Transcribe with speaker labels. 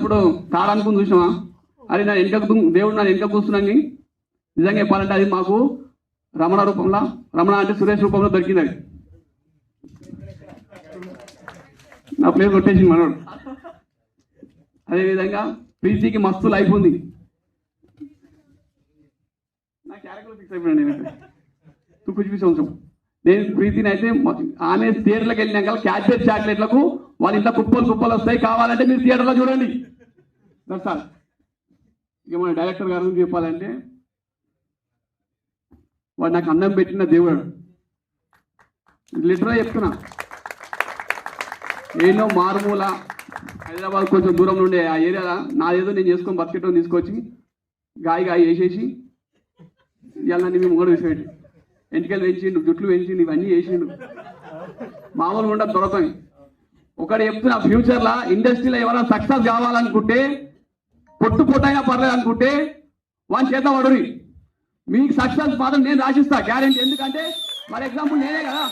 Speaker 1: చిన్నప్పుడు తాడనుకుని చూసినావా, అది నా వెనక దేవుడు నా వెనక కూర్చున్నాను. నిజంగా చెప్పాలంటే అది మాకు రమణ రూపంలో, రమణ అంటే సురేష్ రూపంలో దొరికింది. అది నా ప్లేస్ కొట్టేసింది మనోడు. అదేవిధంగా ప్రీతికి మస్తు లైఫ్ ఉంది. నా క్యారెక్టర్ ఫిక్స్ అయిపోయాను నేనైతే. తు కుచి సంవత్సరం నేను ప్రీతిని అయితే ఆమె థియేటర్లకు వెళ్ళినాక క్యాడ్బెరీ చాక్లెట్లకు వాళ్ళ ఇంట్లో కుప్పలు వస్తాయి, కావాలంటే మీరు థియేటర్లో చూడండి సార్. ఇక మన డైరెక్టర్ గారి గురించి చెప్పాలంటే వాడు నాకు అన్నం పెట్టిన దేవుడు. లిటరల్గా చెప్తున్నా. ఏదో మారుమూల హైదరాబాద్ కొంచెం దూరం నుండే ఆ ఏరియా నాదేదో నేను చేసుకొని బస్కెట్ తీసుకొచ్చి గాయ వేసేసి ఇవాళ మేము ముంగడు వేసేటి ఎంటికలు పెంచిండు, జుట్లు పెంచిండు, ఇవన్నీ చేసిండు. మామూలుగా ఉండదు దొరకని. ఒకటి చెప్తున్నా, ఫ్యూచర్లో ఇండస్ట్రీలో ఎవరైనా సక్సెస్ కావాలనుకుంటే పొట్టైనా పర్లేదు అనుకుంటే వాని చేత పడురి. మీకు సక్సెస్ మాత్రం నేను రాసిస్తా గ్యారెంటీ. ఎందుకంటే ఫర్ ఎగ్జాంపుల్ నేనే కదా